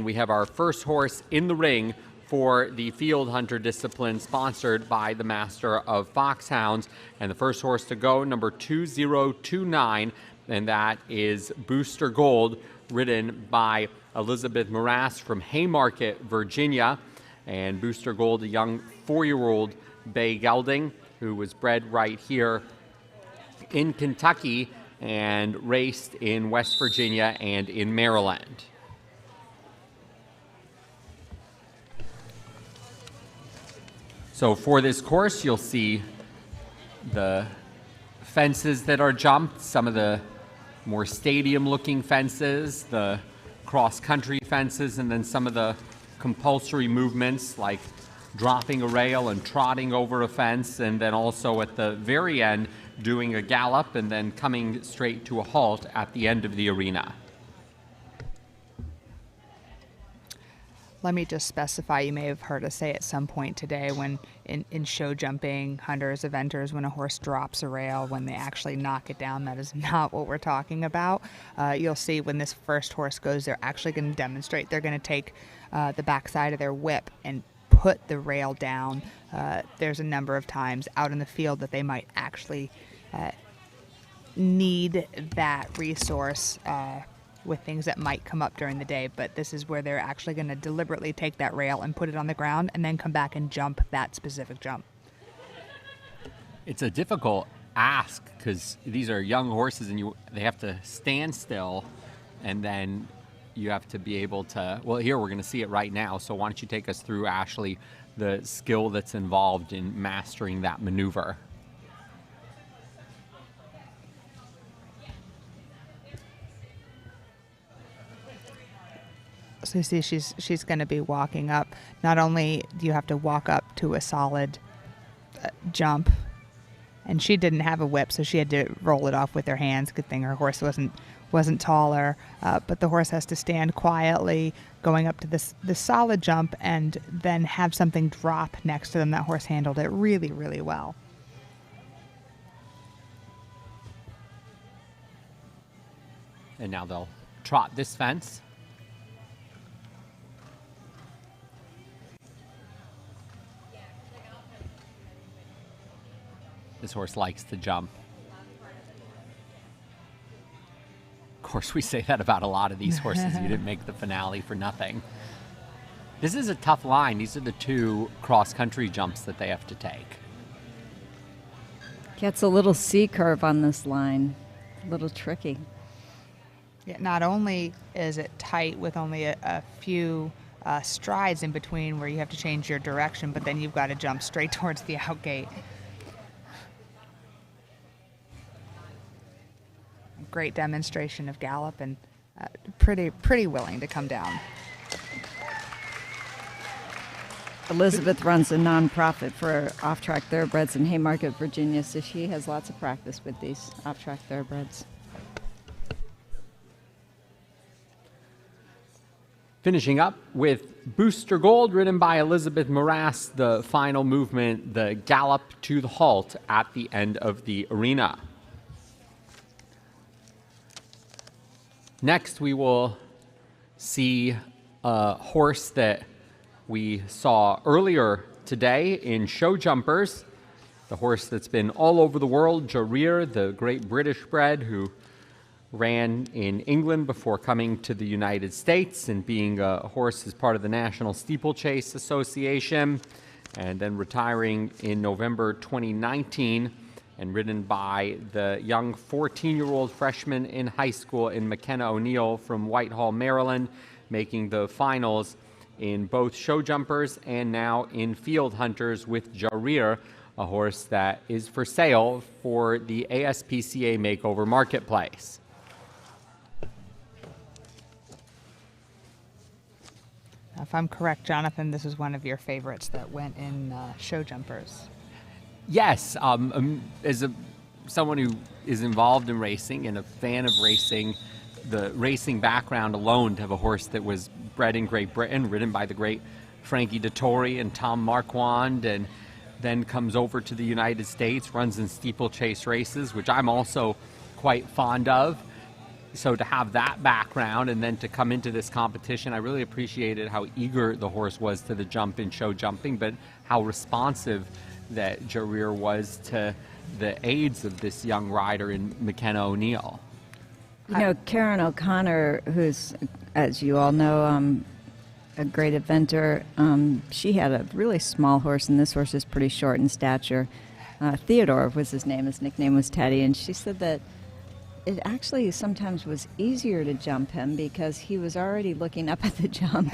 We have our first horse in the ring for the field hunter discipline, sponsored by the Master of Foxhounds. And the first horse to go, number 2029, and that is Booster Gold, ridden by Elizabeth MRAS from Haymarket, Virginia. And Booster Gold, a young 4-year-old bay gelding who was bred right here in Kentucky and raced in West Virginia and in Maryland. So for this course, you'll see the fences that are jumped, some of the more stadium-looking fences, the cross-country fences, and then some of the compulsory movements like dropping a rail and trotting over a fence, and then also at the very end doing a gallop and then coming straight to a halt at the end of the arena. Let me just specify, you may have heard us say at some point today when in show jumping, hunters, eventers, when a horse drops a rail, when they actually knock it down, that is not what we're talking about. You'll see when this first horse goes, they're actually going to demonstrate. They're going to take the backside of their whip and put the rail down. There's a number of times out in the field that they might actually need that resource with things that might come up during the day, but this is where they're actually going to deliberately take that rail and put it on the ground and then come back and jump that specific jump. It's a difficult ask because these are young horses and they have to stand still, and then you have to be able to, well, here we're going to see it right now, so why don't you take us through, Ashley, the skill that's involved in mastering that maneuver. So you see she's going to be walking up. Not only do you have to walk up to a solid jump, and she didn't have a whip, so she had to roll it off with her hands. Good thing her horse wasn't taller, but the horse has to stand quietly going up to this solid jump and then have something drop next to them. That horse handled it really, really well. And now they'll trot this fence. This horse likes to jump. Of course, we say that about a lot of these horses. You didn't make the finale for nothing. This is a tough line. These are the 2 cross-country jumps that they have to take. Gets a little C curve on this line. A little tricky. Yeah, not only is it tight with only a few strides in between where you have to change your direction, but then you've got to jump straight towards the outgate. Great demonstration of gallop and pretty willing to come down. Elizabeth runs a nonprofit for off-track thoroughbreds in Haymarket, Virginia, so she has lots of practice with these off-track thoroughbreds. Finishing up with Booster Gold, ridden by Elizabeth MRAS, the final movement, the gallop to the halt at the end of the arena. Next, we will see a horse that we saw earlier today in show jumpers, the horse that's been all over the world, Jarir, the great British bred who ran in England before coming to the United States and being a horse as part of the National Steeplechase Association, and then retiring in November 2019. And ridden by the young 14-year-old freshman in high school in McKenna O'Neill from Whitehall, Maryland, making the finals in both show jumpers and now in field hunters with Jarir, a horse that is for sale for the ASPCA Makeover Marketplace. If I'm correct, Jonathan, this is one of your favorites that went in show jumpers. Yes, as someone who is involved in racing and a fan of racing, the racing background alone, to have a horse that was bred in Great Britain, ridden by the great Frankie Dettori and Tom Marquand, and then comes over to the United States, runs in steeplechase races, which I'm also quite fond of. So to have that background and then to come into this competition, I really appreciated how eager the horse was to the jump in show jumping, but how responsive that Jareer was to the aids of this young rider in McKenna O'Neill. You know, Karen O'Connor, who's, as you all know, a great eventer, she had a really small horse, and this horse is pretty short in stature. Theodore was his name. His nickname was Teddy, and she said that it actually sometimes was easier to jump him because he was already looking up at the jump.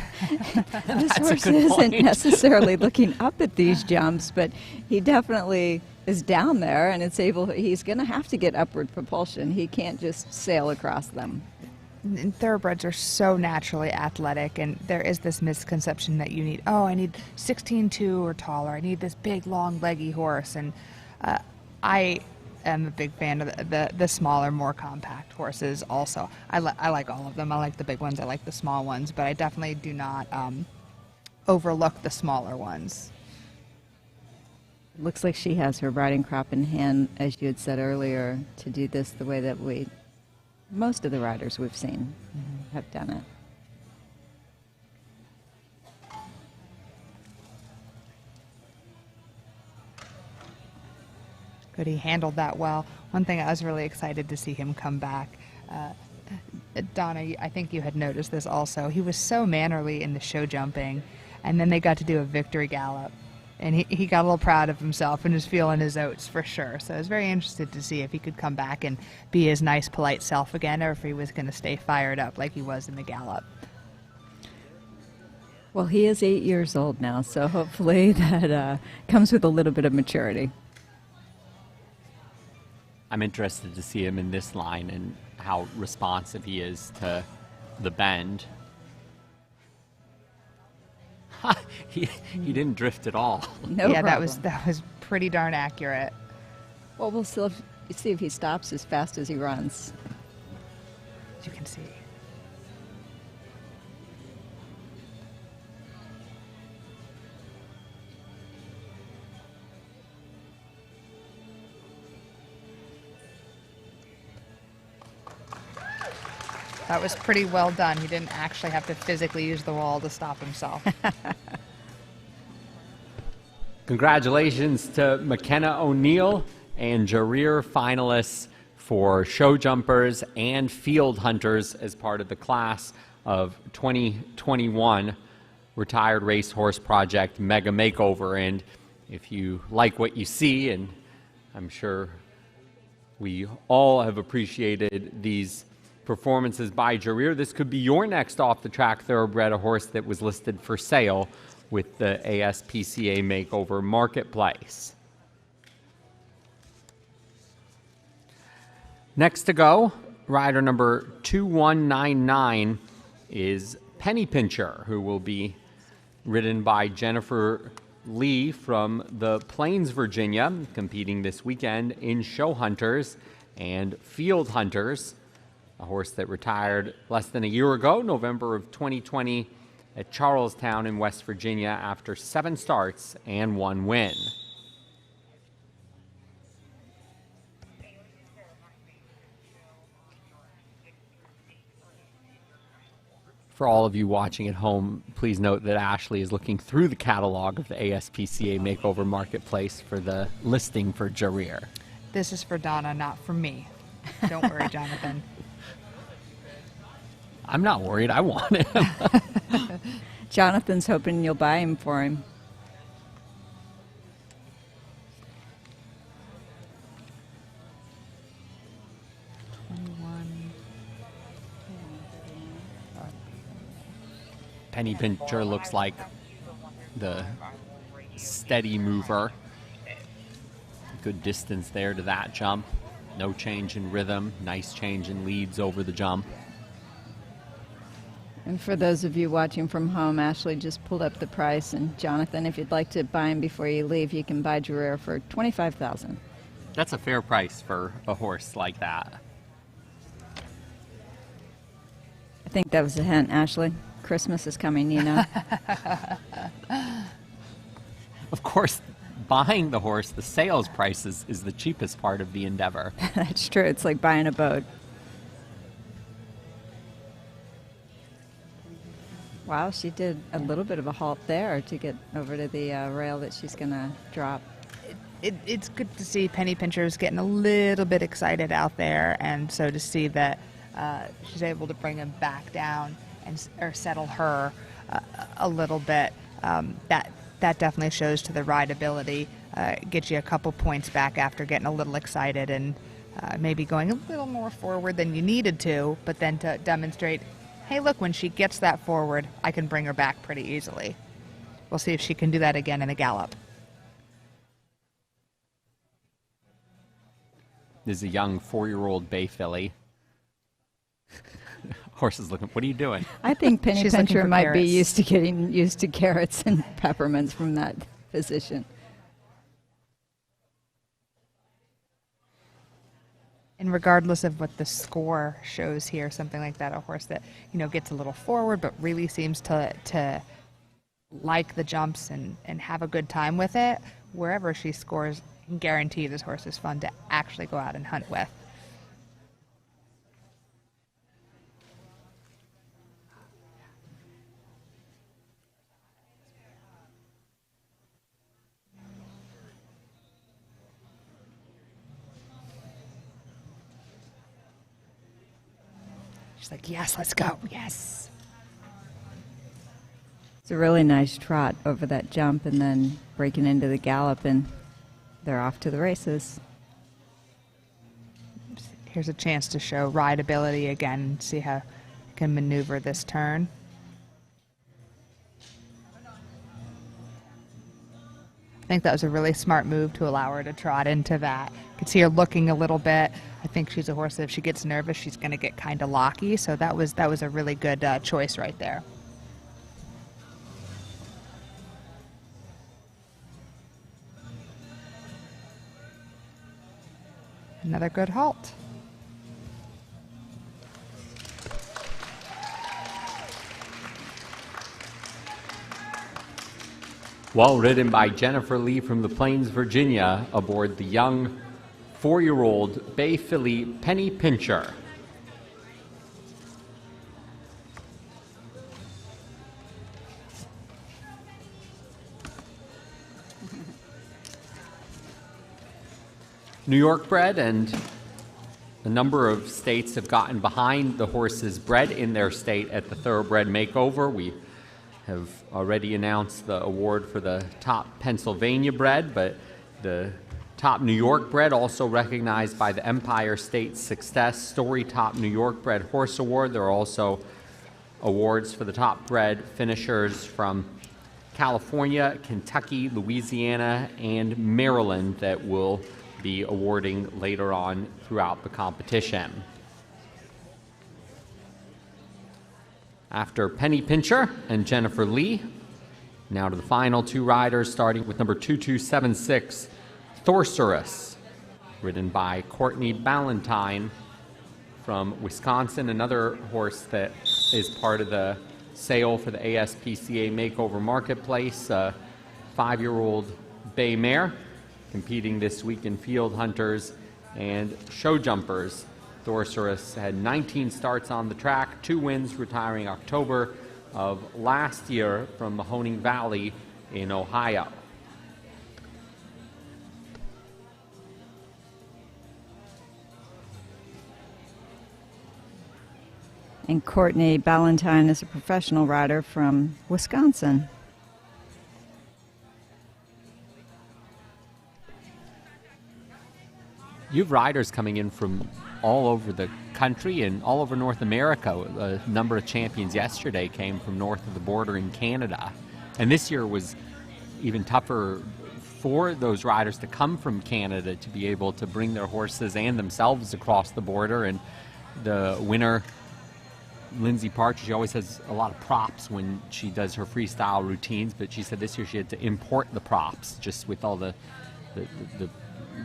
This horse isn't necessarily looking up at these jumps, but he definitely is down there, and he's going to have to get upward propulsion. He can't just sail across them. And thoroughbreds are so naturally athletic, and there is this misconception that you need, I need 16'2" or taller. I need this big, long, leggy horse. And I am a big fan of the smaller, more compact horses also. I like all of them. I like the big ones. I like the small ones, but I definitely do not overlook the smaller ones. Looks like she has her riding crop in hand, as you had said earlier, to do this the way that most of the riders we've seen have done it. Good, he handled that well. One thing I was really excited to see him come back. Donna, I think you had noticed this also. He was so mannerly in the show jumping, and then they got to do a victory gallop. And he got a little proud of himself and was feeling his oats for sure. So I was very interested to see if he could come back and be his nice, polite self again, or if he was going to stay fired up like he was in the gallop. Well, he is 8 years old now, so hopefully that comes with a little bit of maturity. I'm interested to see him in this line and how responsive he is to the bend. He didn't drift at all. No yeah, problem. that was pretty darn accurate. Well, we'll still see if he stops as fast as he runs. As you can see. That was pretty well done. He didn't actually have to physically use the wall to stop himself. Congratulations to McKenna O'Neill and Jareer finalists for show jumpers and field hunters as part of the class of 2021 Retired Racehorse Project Mega Makeover. And if you like what you see, and I'm sure we all have appreciated these performances by Jareer, this could be your next off-the-track thoroughbred, a horse that was listed for sale with the ASPCA Makeover Marketplace. Next to go, rider number 2199 is Penny Pincher, who will be ridden by Jennifer Lee from the Plains, Virginia, competing this weekend in show hunters and field hunters. A horse that retired less than a year ago, November of 2020, at Charlestown in West Virginia after 7 starts and 1 win. For all of you watching at home, please note that Ashley is looking through the catalog of the ASPCA Makeover Marketplace for the listing for Jareer. This is for Donna, not for me. Don't worry, Jonathan. I'm not worried. I want him. Jonathan's hoping you'll buy him for him. Penny Pincher looks like the steady mover. Good distance there to that jump. No change in rhythm. Nice change in leads over the jump. And for those of you watching from home, Ashley just pulled up the price. And Jonathan, if you'd like to buy him before you leave, you can buy Jareer for $25,000. That's a fair price for a horse like that. I think that was a hint, Ashley. Christmas is coming, you know. Of course, buying the horse, the sales price is the cheapest part of the endeavor. That's true. It's like buying a boat. Wow, she did a little bit of a halt there to get over to the rail that she's going to drop. It's good to see Penny Pincher's getting a little bit excited out there, and so to see that she's able to bring him back down and or settle her a little bit, that definitely shows to the rideability. Get you a couple points back after getting a little excited and maybe going a little more forward than you needed to, but then to demonstrate, hey, look, when she gets that forward, I can bring her back pretty easily. We'll see if she can do that again in a gallop. This is a young 4-year-old bay filly. Horse is looking, what are you doing? I think Penny She's looking Pincher for might be carrots. used to getting used to carrots and peppermints from that position. And regardless of what the score shows here, something like that, a horse that, you know, gets a little forward but really seems to like the jumps and have a good time with it, wherever she scores, I can guarantee this horse is fun to actually go out and hunt with. She's like, yes, let's go. Yes. It's a really nice trot over that jump and then breaking into the gallop, and they're off to the races. Here's a chance to show rideability again and see how you can maneuver this turn. I think that was a really smart move to allow her to trot into that. You can see her looking a little bit. I think she's a horse that if she gets nervous, she's going to get kind of locky. So that was a really good choice right there. Another good halt. Well ridden by Jennifer Lee from the Plains, Virginia, aboard the young 4-year-old bay filly Penny Pincher. New York bred, and a number of states have gotten behind the horses bred in their state at the Thoroughbred Makeover. We have already announced the award for the top Pennsylvania bred, but the top New York bred, also recognized by the Empire State Success Story Top New York Bred Horse Award. There are also awards for the top bred finishers from California, Kentucky, Louisiana, and Maryland that will be awarding later on throughout the competition. After Penny Pincher and Jennifer Lee, now to the final two riders, starting with number 2276, Thorsaurus, ridden by Courtney Ballantine from Wisconsin, another horse that is part of the sale for the ASPCA Makeover Marketplace, a 5-year-old bay mare, competing this week in Field Hunters and Show Jumpers. Thorsaurus had 19 starts on the track, 2 wins, retiring October of last year from Mahoning Valley in Ohio. And Courtney Ballantine is a professional rider from Wisconsin. You have riders coming in from all over the country and all over North America. A number of champions yesterday came from north of the border in Canada. And this year was even tougher for those riders to come from Canada to be able to bring their horses and themselves across the border. And the winner, Lindsay Partridge, she always has a lot of props when she does her freestyle routines, but she said this year she had to import the props just with all the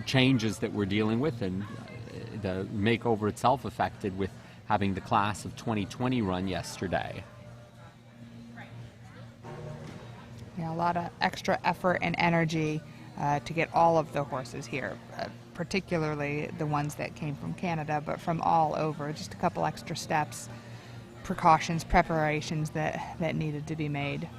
changes that we're dealing with, and the makeover itself affected with having the class of 2020 run yesterday. Yeah, a lot of extra effort and energy to get all of the horses here, particularly the ones that came from Canada, but from all over, just a couple extra steps. precautions, preparations that needed to be made.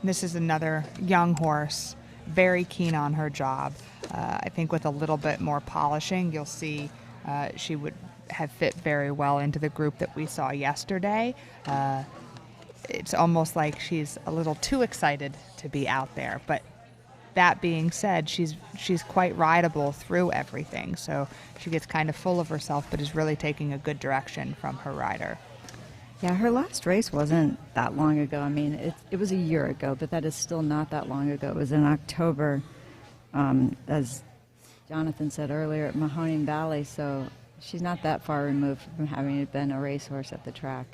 This is another young horse, very keen on her job. I think with a little bit more polishing, you'll see she would have fit very well into the group that we saw yesterday. It's almost like she's a little too excited to be out there, but that being said, she's quite rideable through everything, so she gets kind of full of herself but is really taking a good direction from her rider. Yeah, her last race wasn't that long ago. I mean, it was a year ago, but that is still not that long ago. It was in October, as Jonathan said earlier, at Mahoning Valley, so she's not that far removed from having been a racehorse at the track.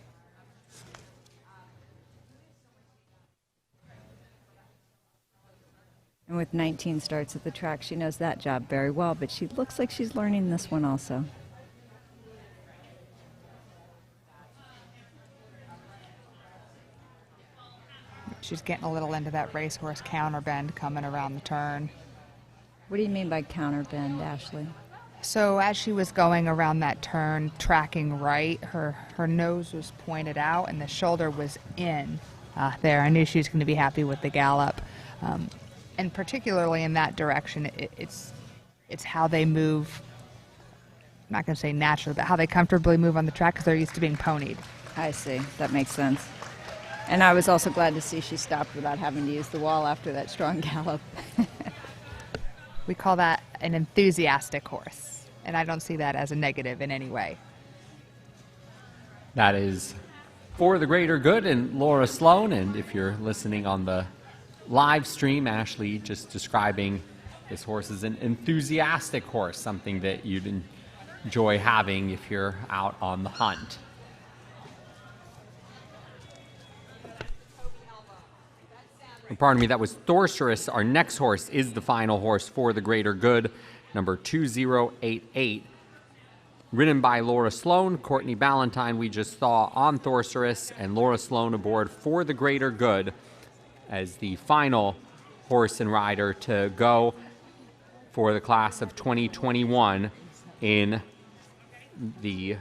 And with 19 starts at the track, she knows that job very well, but she looks like she's learning this one also. She's getting a little into that racehorse counterbend coming around the turn. What do you mean by counterbend, Ashley? So as she was going around that turn, tracking right, her nose was pointed out and the shoulder was in there. I knew she was going to be happy with the gallop. And particularly in that direction, it's how they move, I'm not going to say naturally, but how they comfortably move on the track because they're used to being ponied. I see. That makes sense. And I was also glad to see she stopped without having to use the wall after that strong gallop. We call that an enthusiastic horse, and I don't see that as a negative in any way. That is For the Greater Good and Laura Sloan, and if you're listening on the live stream, Ashley just describing this horse as an enthusiastic horse, something that you'd enjoy having if you're out on the hunt. Pardon me, that was Thorcerus. Our next horse is the final horse For the Greater Good, number 2088. Ridden by Laura Sloan, Courtney Ballantine we just saw on Thorcerus, and Laura Sloan aboard For the Greater Good as the final horse and rider to go for the class of 2021 in the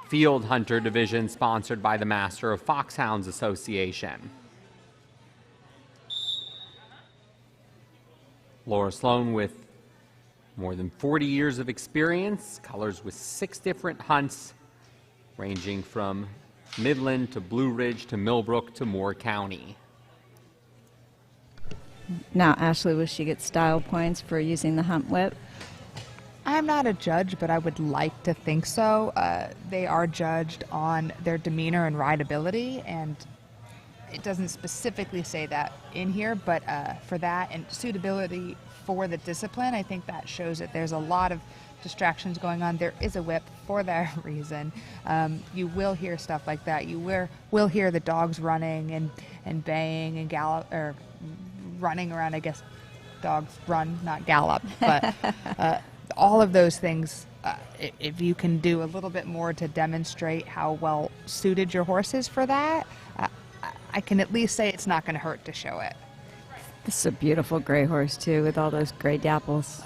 Field Hunter Division sponsored by the Master of Foxhounds Association. Laura Sloan with more than 40 years of experience, colors with 6 different hunts, ranging from Midland to Blue Ridge to Millbrook to Moore County. Now, Ashley, will she get style points for using the hunt whip? I'm not a judge, but I would like to think so. They are judged on their demeanor and rideability, and it doesn't specifically say that in here, but for that and suitability for the discipline, I think that shows that there's a lot of distractions going on. There is a whip for that reason. You will hear stuff like that. You will hear the dogs running and baying and gallop, or running around. I guess dogs run, not gallop. But all of those things, if you can do a little bit more to demonstrate how well suited your horse is for that, I can at least say it's not going to hurt to show it. This is a beautiful gray horse, too, with all those gray dapples.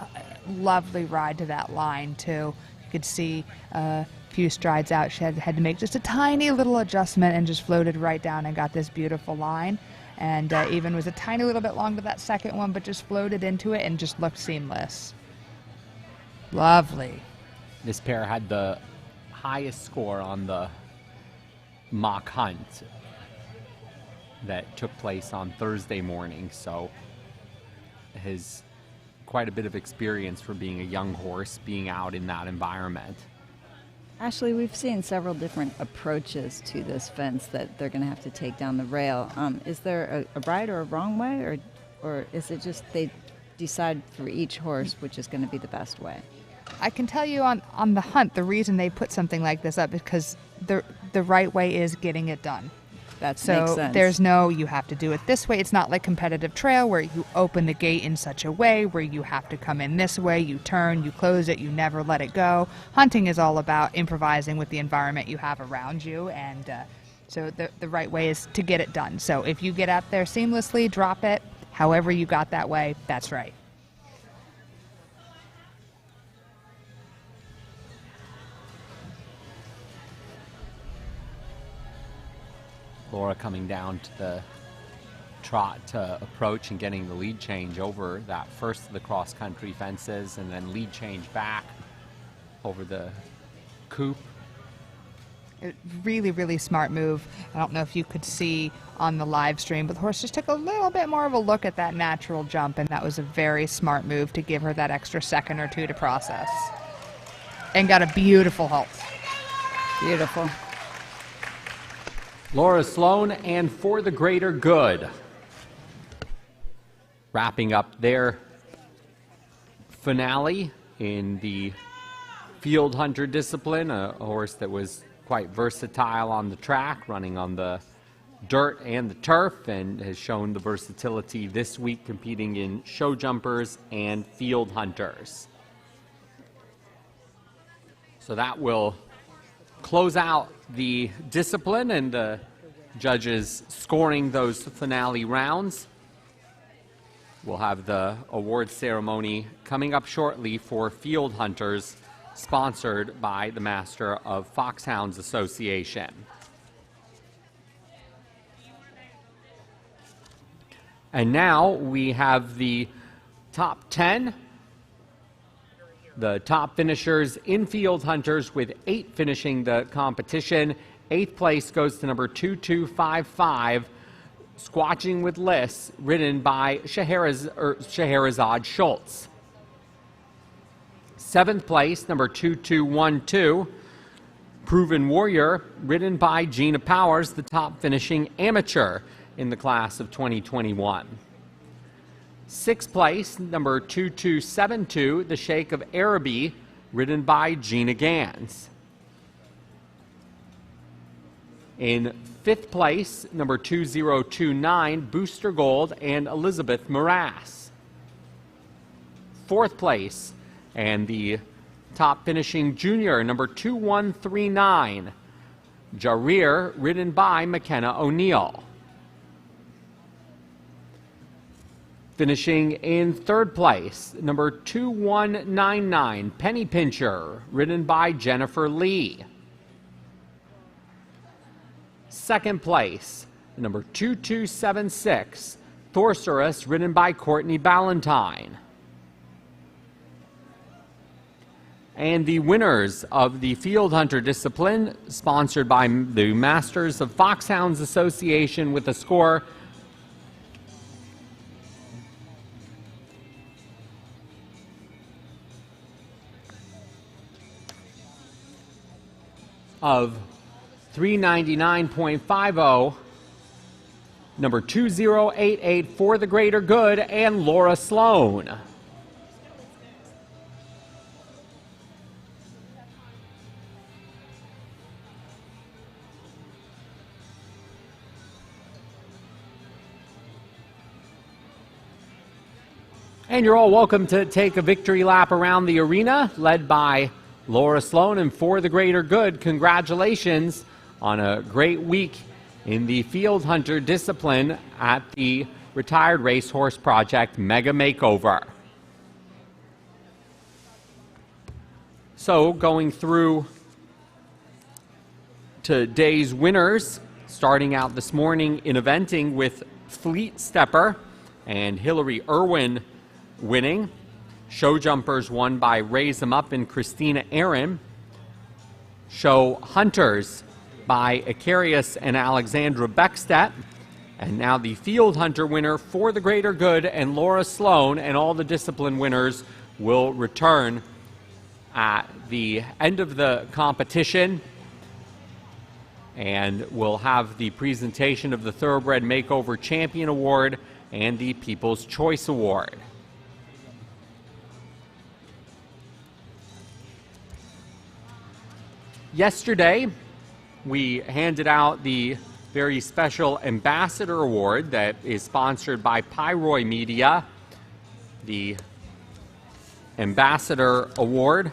Lovely ride to that line, too. You could see a few strides out. She had to make just a tiny little adjustment and just floated right down and got this beautiful line. And even was a tiny little bit long to that second one, but just floated into it and just looked seamless. Lovely. This pair had the highest score on the mock hunt that took place on Thursday morning, so has quite a bit of experience for being a young horse, being out in that environment. Ashley, we've seen several different approaches to this fence that they're going to have to take down the rail. Is there a right or a wrong way, or is it just they decide for each horse which is going to be the best way? I can tell you on the hunt, the reason they put something like this up is because the right way is getting it done. That so makes sense. There's no, you have to do it this way. It's not like competitive trail where you open the gate in such a way where you have to come in this way, you turn, you close it, you never let it go. Hunting is all about improvising with the environment you have around you, and so the right way is to get it done. So if you get out there seamlessly, drop it, However you got that way, that's right. Laura coming down to the trot to approach and getting the lead change over that first of the cross-country fences, and then lead change back over the coop. Really, really smart move. I don't know if you could see on the live stream, but the horse just took a little bit more of a look at that natural jump, and that was a very smart move to give her that extra second or two to process. And got a beautiful halt. Beautiful. Laura Sloan and For the Greater Good. Wrapping up their finale in the field hunter discipline, a horse that was quite versatile on the track, running on the dirt and the turf, and has shown the versatility this week competing in show jumpers and field hunters. So that will close out the discipline and the judges scoring those finale rounds. We'll have the award ceremony coming up shortly for field hunters, sponsored by the Master of Foxhounds Association. And now we have the top 10. The top finishers in field hunters, with 8 finishing the competition. 8th place goes to number 2255, Squatching with Liss, ridden by Scheherazade Schultz. 7th place, number 2212, Proven Warrior, ridden by Gina Powers, the top finishing amateur in the class of 2021. 6th place, number 2272, The Sheikh of Araby, ridden by Gina Gans. In 5th place, number 2029, Booster Gold and Elizabeth MRAS. 4th place, and the top finishing junior, number 2139, Jarir, ridden by McKenna O'Neill. Finishing in 3rd place, number 2199, Penny Pincher, ridden by Jennifer Lee. 2nd place, number 2276, Thorsaurus, ridden by Courtney Ballantine. And the winners of the field hunter discipline, sponsored by the Masters of Foxhounds Association, with a score of 399.50, number 2088, For the Greater Good, and Laura Sloan. And you're all welcome to take a victory lap around the arena, led by Laura Sloan and For the Greater Good. Congratulations on a great week in the field hunter discipline at the Retired Racehorse Project Mega Makeover. So going through today's winners, starting out this morning in eventing with Fleet Stepper and Hillary Irwin winning. Show jumpers won by Raise 'Em Up and Christina Aaron. Show hunters by Icarius and Alexandra Beckstedt. And now the field hunter winner, For the Greater Good, and Laura Sloan, and all the discipline winners will return at the end of the competition. And we'll have the presentation of the Thoroughbred Makeover Champion Award and the People's Choice Award. Yesterday, we handed out the very special Ambassador Award that is sponsored by Pyroy Media. The Ambassador Award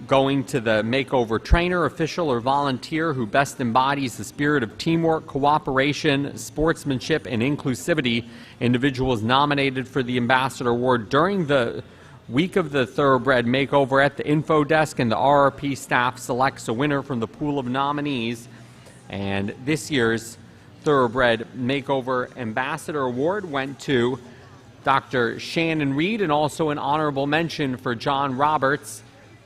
going to the makeover trainer, official, or volunteer who best embodies the spirit of teamwork, cooperation, sportsmanship, and inclusivity. Individuals nominated for the Ambassador Award during the week of the Thoroughbred Makeover at the info desk, and the RRP staff selects a winner from the pool of nominees. And this year's Thoroughbred Makeover Ambassador Award went to Dr. Shannon Reed, and also an honorable mention for John Roberts